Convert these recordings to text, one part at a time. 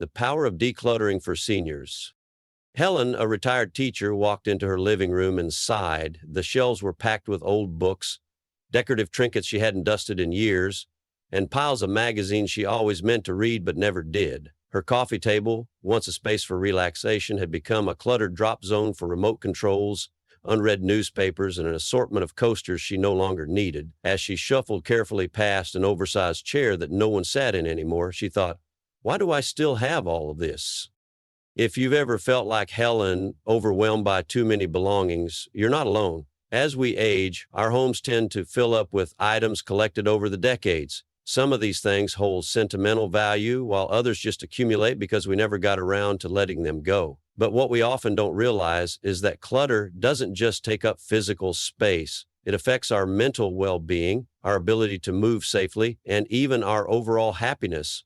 The power of decluttering for seniors. Helen, a retired teacher, walked into her living room and sighed. The shelves were packed with old books, decorative trinkets she hadn't dusted in years, and piles of magazines she always meant to read but never did. Her coffee table, once a space for relaxation, had become a cluttered drop zone for remote controls, unread newspapers, and an assortment of coasters she no longer needed. As she shuffled carefully past an oversized chair that no one sat in anymore, she thought, why do I still have all of this? If you've ever felt like Helen, overwhelmed by too many belongings, you're not alone. As we age, our homes tend to fill up with items collected over the decades. Some of these things hold sentimental value, while others just accumulate because we never got around to letting them go. But what we often don't realize is that clutter doesn't just take up physical space. It affects our mental well-being, our ability to move safely, and even our overall happiness.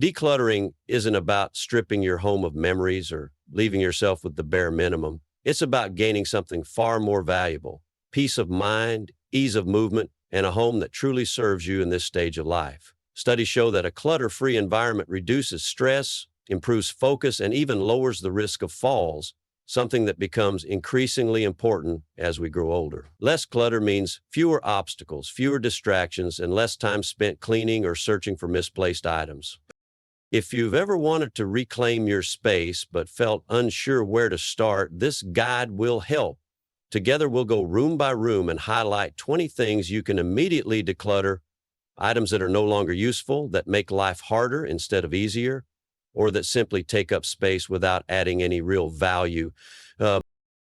Decluttering isn't about stripping your home of memories or leaving yourself with the bare minimum. It's about gaining something far more valuable: peace of mind, ease of movement, and a home that truly serves you in this stage of life. Studies show that a clutter-free environment reduces stress, improves focus, and even lowers the risk of falls, something that becomes increasingly important as we grow older. Less clutter means fewer obstacles, fewer distractions, and less time spent cleaning or searching for misplaced items. If you've ever wanted to reclaim your space but felt unsure where to start, this guide will help. Together, we'll go room by room and highlight 20 things you can immediately declutter, items that are no longer useful, that make life harder instead of easier, or that simply take up space without adding any real value.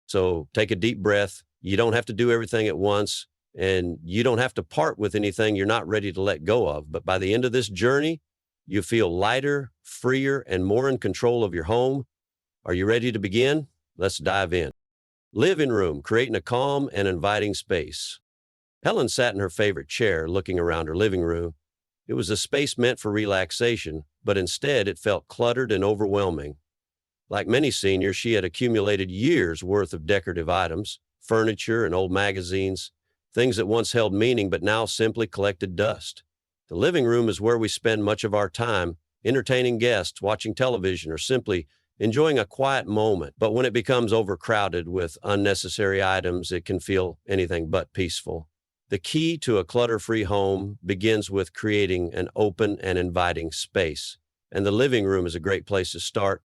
So take a deep breath. You don't have to do everything at once, and you don't have to part with anything you're not ready to let go of. But by the end of this journey, you feel lighter, freer, and more in control of your home. Are you ready to begin? Let's dive in. Living room, creating a calm and inviting space. Helen sat in her favorite chair, looking around her living room. It was a space meant for relaxation, but instead it felt cluttered and overwhelming. Like many seniors, she had accumulated years' worth of decorative items, furniture, and old magazines, things that once held meaning but now simply collected dust. The living room is where we spend much of our time, entertaining guests, watching television, or simply enjoying a quiet moment. But when it becomes overcrowded with unnecessary items, it can feel anything but peaceful. The key to a clutter-free home begins with creating an open and inviting space, and the living room is a great place to start.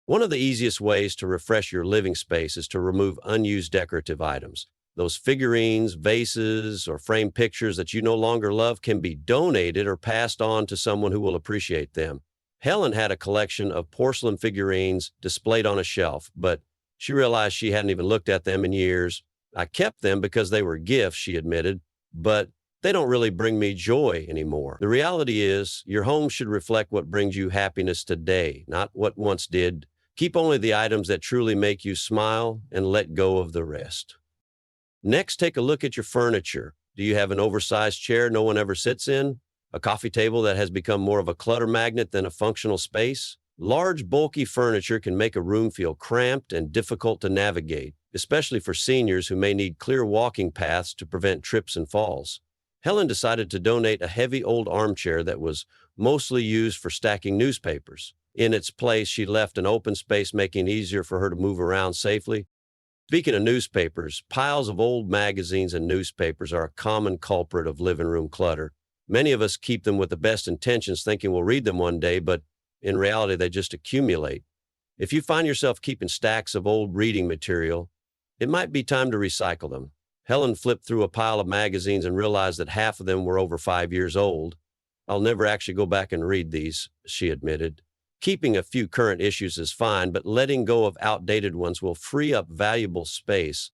One of the easiest ways to refresh your living space is to remove unused decorative items. Those figurines, vases, or framed pictures that you no longer love can be donated or passed on to someone who will appreciate them. Helen had a collection of porcelain figurines displayed on a shelf, but she realized she hadn't even looked at them in years. I kept them because they were gifts, she admitted, but they don't really bring me joy anymore. The reality is, your home should reflect what brings you happiness today, not what once did. Keep only the items that truly make you smile and let go of the rest. Next, take a look at your furniture. Do you have an oversized chair no one ever sits in? A coffee table that has become more of a clutter magnet than a functional space? Large, bulky furniture can make a room feel cramped and difficult to navigate, especially for seniors who may need clear walking paths to prevent trips and falls. Helen decided to donate a heavy old armchair that was mostly used for stacking newspapers. In its place, she left an open space, making it easier for her to move around safely. Speaking of newspapers, piles of old magazines and newspapers are a common culprit of living room clutter. Many of us keep them with the best intentions, thinking we'll read them one day, but in reality, they just accumulate. If you find yourself keeping stacks of old reading material, it might be time to recycle them. Helen flipped through a pile of magazines and realized that half of them were over 5 years old. I'll never actually go back and read these, she admitted. Keeping a few current issues is fine, but letting go of outdated ones will free up valuable space.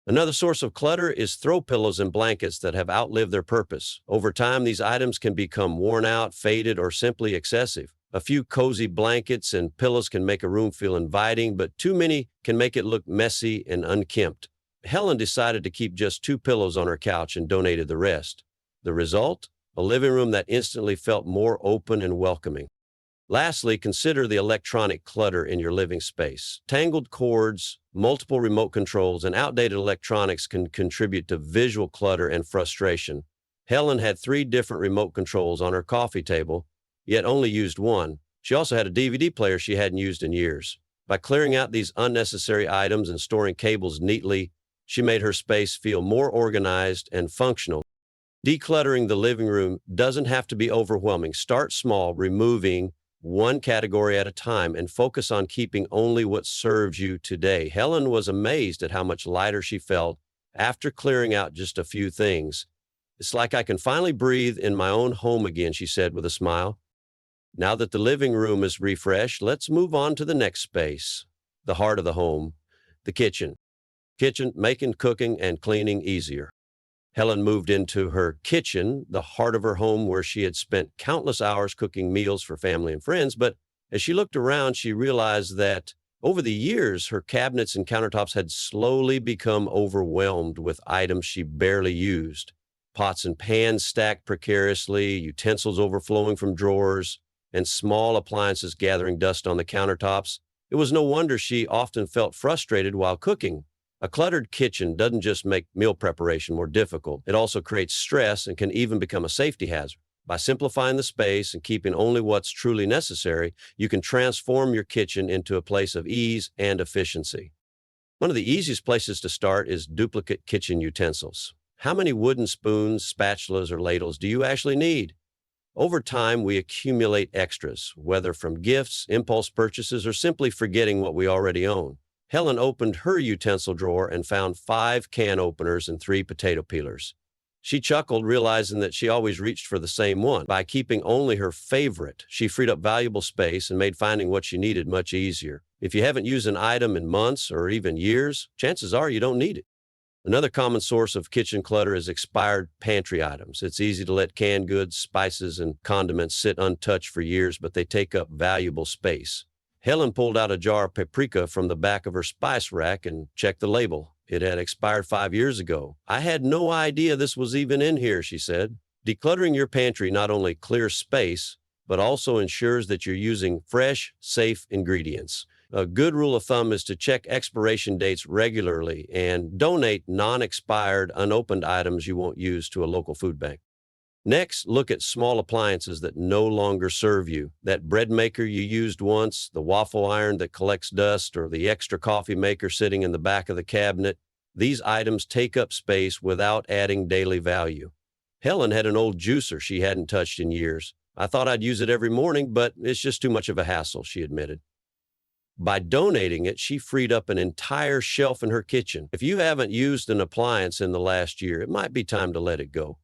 Another source of clutter is throw pillows and blankets that have outlived their purpose. Over time, these items can become worn out, faded, or simply excessive. A few cozy blankets and pillows can make a room feel inviting, but too many can make it look messy and unkempt. Helen decided to keep just 2 pillows on her couch and donated the rest. The result? A living room that instantly felt more open and welcoming. Lastly, consider the electronic clutter in your living space. Tangled cords, multiple remote controls, and outdated electronics can contribute to visual clutter and frustration. Helen had 3 different remote controls on her coffee table, yet only used one. She also had a DVD player she hadn't used in years. By clearing out these unnecessary items and storing cables neatly, she made her space feel more organized and functional. Decluttering the living room doesn't have to be overwhelming. Start small, removing one category at a time, and focus on keeping only what serves you today. Helen was amazed at how much lighter she felt after clearing out just a few things. It's like I can finally breathe in my own home again, she said with a smile. Now that the living room is refreshed, let's move on to the next space, the heart of the home, the kitchen. Kitchen, making cooking and cleaning easier. Helen moved into her kitchen, the heart of her home where she had spent countless hours cooking meals for family and friends. But as she looked around, she realized that over the years, her cabinets and countertops had slowly become overwhelmed with items she barely used. Pots and pans stacked precariously, utensils overflowing from drawers, and small appliances gathering dust on the countertops. It was no wonder she often felt frustrated while cooking. A cluttered kitchen doesn't just make meal preparation more difficult, it also creates stress and can even become a safety hazard. By simplifying the space and keeping only what's truly necessary, you can transform your kitchen into a place of ease and efficiency. One of the easiest places to start is duplicate kitchen utensils. How many wooden spoons, spatulas, or ladles do you actually need? Over time, we accumulate extras, whether from gifts, impulse purchases, or simply forgetting what we already own. Helen opened her utensil drawer and found 5 can openers and 3 potato peelers. She chuckled, realizing that she always reached for the same one. By keeping only her favorite, she freed up valuable space and made finding what she needed much easier. If you haven't used an item in months or even years, chances are you don't need it. Another common source of kitchen clutter is expired pantry items. It's easy to let canned goods, spices, and condiments sit untouched for years, but they take up valuable space. Helen pulled out a jar of paprika from the back of her spice rack and checked the label. It had expired 5 years ago. I had no idea this was even in here, she said. Decluttering your pantry not only clears space, but also ensures that you're using fresh, safe ingredients. A good rule of thumb is to check expiration dates regularly and donate non-expired, unopened items you won't use to a local food bank. Next, look at small appliances that no longer serve you. That bread maker you used once, the waffle iron that collects dust, or the extra coffee maker sitting in the back of the cabinet. These items take up space without adding daily value. Helen had an old juicer she hadn't touched in years. I thought I'd use it every morning, but it's just too much of a hassle, she admitted. By donating it, she freed up an entire shelf in her kitchen. If you haven't used an appliance in the last year, it might be time to let it go.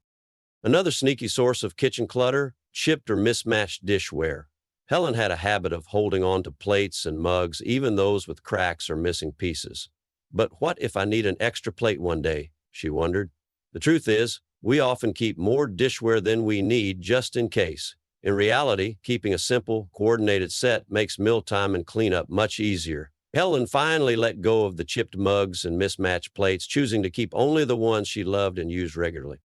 Another sneaky source of kitchen clutter, chipped or mismatched dishware. Helen had a habit of holding on to plates and mugs, even those with cracks or missing pieces. But what if I need an extra plate one day, she wondered. The truth is, we often keep more dishware than we need just in case. In reality, keeping a simple, coordinated set makes mealtime and cleanup much easier. Helen finally let go of the chipped mugs and mismatched plates, choosing to keep only the ones she loved and used regularly.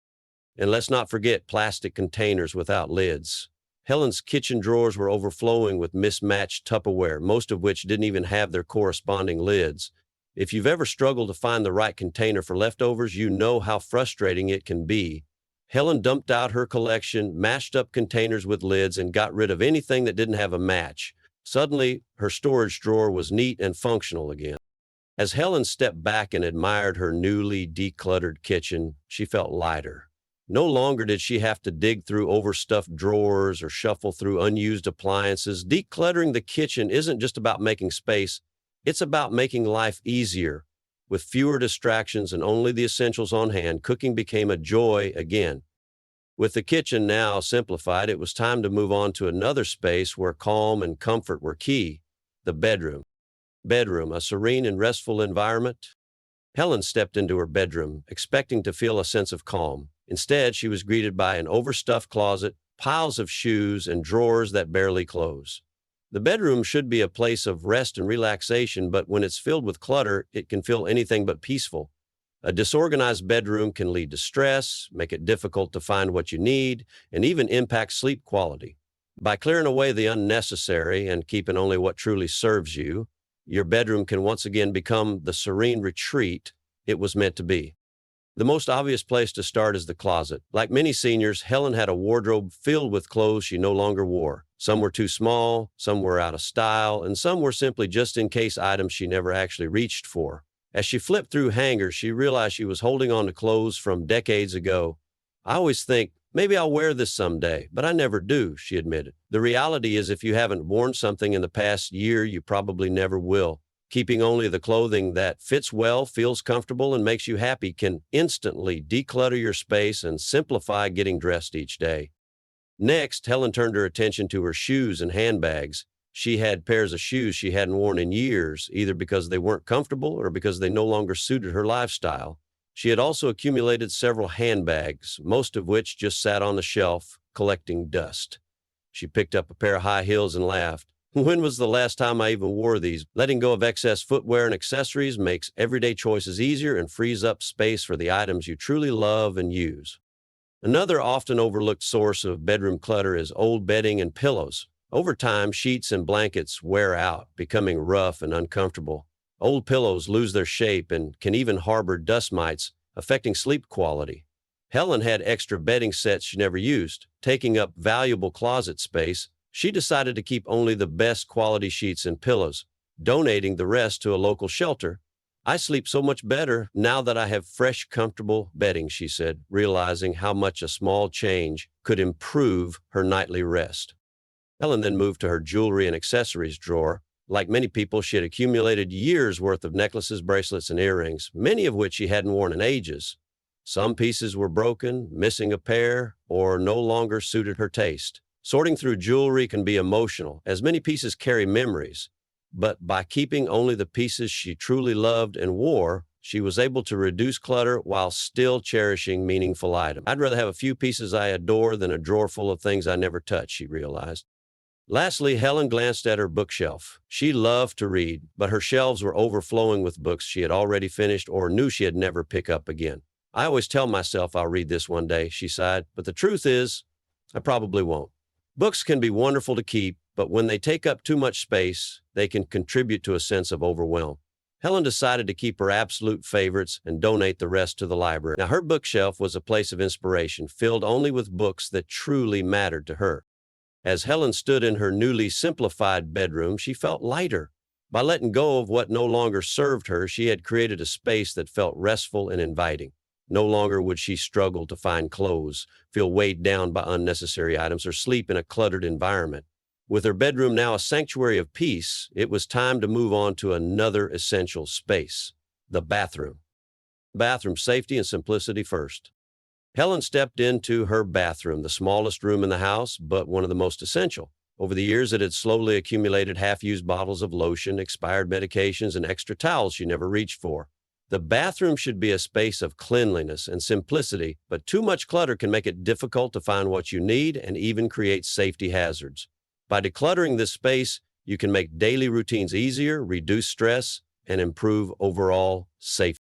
And let's not forget plastic containers without lids. Helen's kitchen drawers were overflowing with mismatched Tupperware, most of which didn't even have their corresponding lids. If you've ever struggled to find the right container for leftovers, you know how frustrating it can be. Helen dumped out her collection, mashed up containers with lids, and got rid of anything that didn't have a match. Suddenly, her storage drawer was neat and functional again. As Helen stepped back and admired her newly decluttered kitchen, she felt lighter. No longer did she have to dig through overstuffed drawers or shuffle through unused appliances. Decluttering the kitchen isn't just about making space, it's about making life easier. With fewer distractions and only the essentials on hand, cooking became a joy again. With the kitchen now simplified, it was time to move on to another space where calm and comfort were key, the bedroom. Bedroom, a serene and restful environment. Helen stepped into her bedroom, expecting to feel a sense of calm. Instead, she was greeted by an overstuffed closet, piles of shoes, and drawers that barely close. The bedroom should be a place of rest and relaxation, but when it's filled with clutter, it can feel anything but peaceful. A disorganized bedroom can lead to stress, make it difficult to find what you need, and even impact sleep quality. By clearing away the unnecessary and keeping only what truly serves you, your bedroom can once again become the serene retreat it was meant to be. The most obvious place to start is the closet. Like many seniors, Helen had a wardrobe filled with clothes she no longer wore. Some were too small, some were out of style, and some were simply just in case items she never actually reached for. As she flipped through hangers, she realized she was holding on to clothes from decades ago. I always think, maybe I'll wear this someday, but I never do, she admitted. The reality is if you haven't worn something in the past year, you probably never will. Keeping only the clothing that fits well, feels comfortable, and makes you happy can instantly declutter your space and simplify getting dressed each day. Next, Helen turned her attention to her shoes and handbags. She had pairs of shoes she hadn't worn in years, either because they weren't comfortable or because they no longer suited her lifestyle. She had also accumulated several handbags, most of which just sat on the shelf, collecting dust. She picked up a pair of high heels and laughed. When was the last time I even wore these? Letting go of excess footwear and accessories makes everyday choices easier and frees up space for the items you truly love and use. Another often overlooked source of bedroom clutter is old bedding and pillows. Over time, sheets and blankets wear out, becoming rough and uncomfortable. Old pillows lose their shape and can even harbor dust mites, affecting sleep quality. Helen had extra bedding sets she never used, taking up valuable closet space. She decided to keep only the best quality sheets and pillows, donating the rest to a local shelter. I sleep so much better now that I have fresh, comfortable bedding, she said, realizing how much a small change could improve her nightly rest. Helen then moved to her jewelry and accessories drawer. Like many people, she had accumulated years' worth of necklaces, bracelets, and earrings, many of which she hadn't worn in ages. Some pieces were broken, missing a pair, or no longer suited her taste. Sorting through jewelry can be emotional, as many pieces carry memories. But by keeping only the pieces she truly loved and wore, she was able to reduce clutter while still cherishing meaningful items. I'd rather have a few pieces I adore than a drawer full of things I never touch, she realized. Lastly, Helen glanced at her bookshelf. She loved to read, but her shelves were overflowing with books she had already finished or knew she'd never pick up again. I always tell myself I'll read this one day, she sighed, but the truth is, I probably won't. Books can be wonderful to keep, but when they take up too much space, they can contribute to a sense of overwhelm. Helen decided to keep her absolute favorites and donate the rest to the library. Now, her bookshelf was a place of inspiration, filled only with books that truly mattered to her. As Helen stood in her newly simplified bedroom, she felt lighter. By letting go of what no longer served her, she had created a space that felt restful and inviting. No longer would she struggle to find clothes, feel weighed down by unnecessary items, or sleep in a cluttered environment. With her bedroom now a sanctuary of peace, it was time to move on to another essential space, the bathroom. Bathroom safety and simplicity first. Helen stepped into her bathroom, the smallest room in the house, but one of the most essential. Over the years, it had slowly accumulated half-used bottles of lotion, expired medications, and extra towels she never reached for. The bathroom should be a space of cleanliness and simplicity, but too much clutter can make it difficult to find what you need and even create safety hazards. By decluttering this space, you can make daily routines easier, reduce stress, and improve overall safety.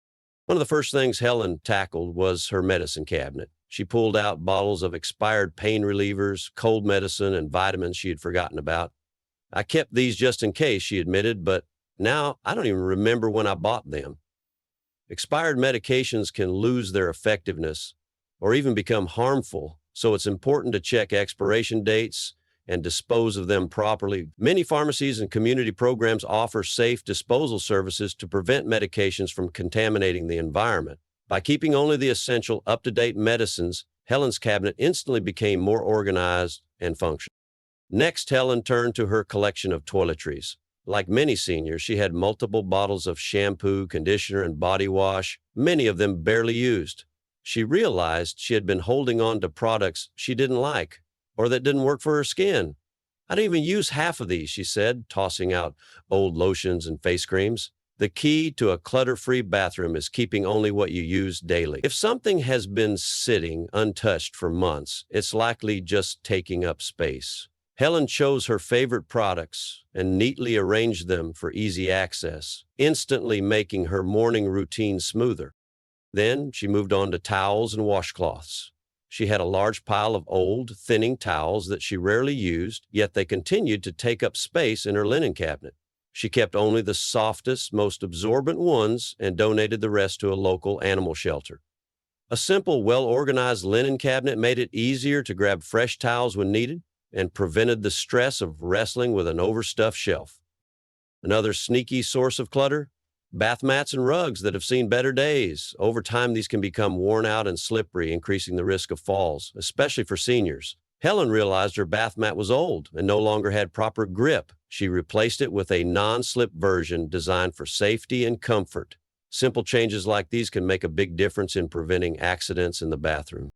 One of the first things Helen tackled was her medicine cabinet. She pulled out bottles of expired pain relievers, cold medicine, and vitamins she had forgotten about. I kept these just in case, she admitted, but now I don't even remember when I bought them. Expired medications can lose their effectiveness or even become harmful, so it's important to check expiration dates and dispose of them properly. Many pharmacies and community programs offer safe disposal services to prevent medications from contaminating the environment. By keeping only the essential, up-to-date medicines, Helen's cabinet instantly became more organized and functional. Next, Helen turned to her collection of toiletries. Like many seniors, she had multiple bottles of shampoo, conditioner, and body wash, many of them barely used. She realized she had been holding on to products she didn't like or that didn't work for her skin. I don't even use half of these, she said, tossing out old lotions and face creams. The key to a clutter-free bathroom is keeping only what you use daily. If something has been sitting untouched for months, it's likely just taking up space. Helen chose her favorite products and neatly arranged them for easy access, instantly making her morning routine smoother. Then she moved on to towels and washcloths. She had a large pile of old, thinning towels that she rarely used, yet they continued to take up space in her linen cabinet. She kept only the softest, most absorbent ones and donated the rest to a local animal shelter. A simple, well-organized linen cabinet made it easier to grab fresh towels when needed and prevented the stress of wrestling with an overstuffed shelf. Another sneaky source of clutter? Bath mats and rugs that have seen better days. Over time, these can become worn out and slippery, increasing the risk of falls, especially for seniors. Helen realized her bath mat was old and no longer had proper grip. She replaced it with a non-slip version designed for safety and comfort. Simple changes like these can make a big difference in preventing accidents in the bathroom.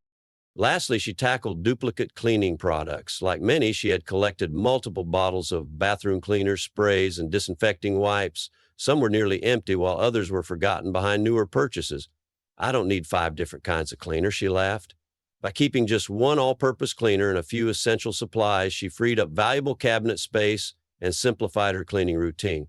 Lastly, she tackled duplicate cleaning products. Like many, she had collected multiple bottles of bathroom cleaners, sprays, and disinfecting wipes. Some were nearly empty, while others were forgotten behind newer purchases. "I don't need 5 different kinds of cleaner," she laughed. By keeping just one all-purpose cleaner and a few essential supplies, she freed up valuable cabinet space and simplified her cleaning routine.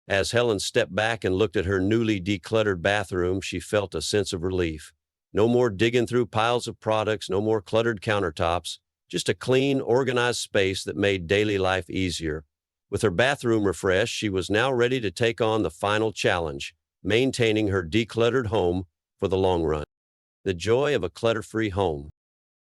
As Helen stepped back and looked at her newly decluttered bathroom, she felt a sense of relief. No more digging through piles of products, no more cluttered countertops, just a clean, organized space that made daily life easier. With her bathroom refreshed, she was now ready to take on the final challenge, maintaining her decluttered home for the long run. The joy of a clutter-free home.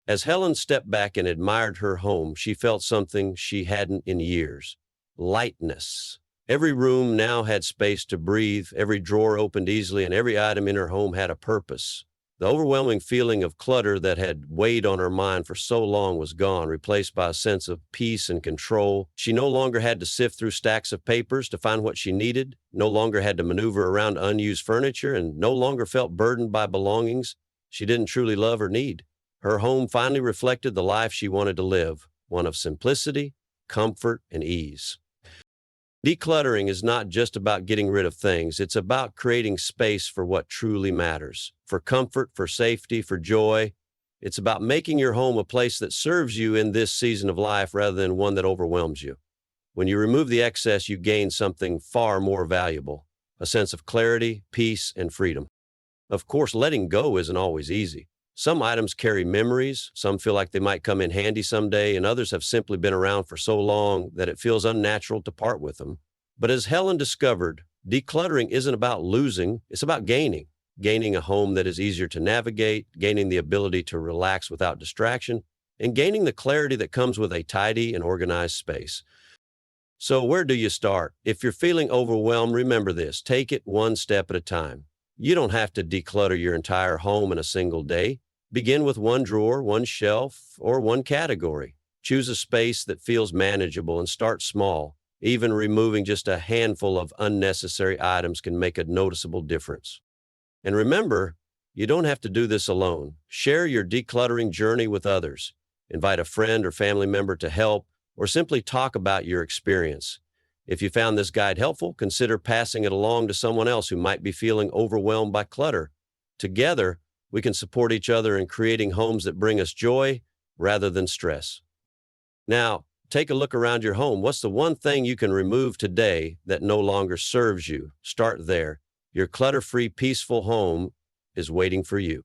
As Helen stepped back and admired her home, she felt something she hadn't in years: lightness. Every room now had space to breathe, every drawer opened easily, and every item in her home had a purpose. The overwhelming feeling of clutter that had weighed on her mind for so long was gone, replaced by a sense of peace and control. She no longer had to sift through stacks of papers to find what she needed, no longer had to maneuver around unused furniture, and no longer felt burdened by belongings she didn't truly love or need. Her home finally reflected the life she wanted to live, one of simplicity, comfort, and ease. Decluttering is not just about getting rid of things. It's about creating space for what truly matters, for comfort, for safety, for joy. It's about making your home a place that serves you in this season of life rather than one that overwhelms you. When you remove the excess, you gain something far more valuable: a sense of clarity, peace, and freedom. Of course, letting go isn't always easy. Some items carry memories, some feel like they might come in handy someday, and others have simply been around for so long that it feels unnatural to part with them. But as Helen discovered, decluttering isn't about losing, it's about gaining. Gaining a home that is easier to navigate, gaining the ability to relax without distraction, and gaining the clarity that comes with a tidy and organized space. So where do you start? If you're feeling overwhelmed, remember this: take it one step at a time. You don't have to declutter your entire home in a single day. Begin with one drawer, one shelf, or one category. Choose a space that feels manageable and start small. Even removing just a handful of unnecessary items can make a noticeable difference. And remember, you don't have to do this alone. Share your decluttering journey with others. Invite a friend or family member to help, or simply talk about your experience. If you found this guide helpful, consider passing it along to someone else who might be feeling overwhelmed by clutter. Together, we can support each other in creating homes that bring us joy rather than stress. Now, take a look around your home. What's the one thing you can remove today that no longer serves you? Start there. Your clutter-free, peaceful home is waiting for you.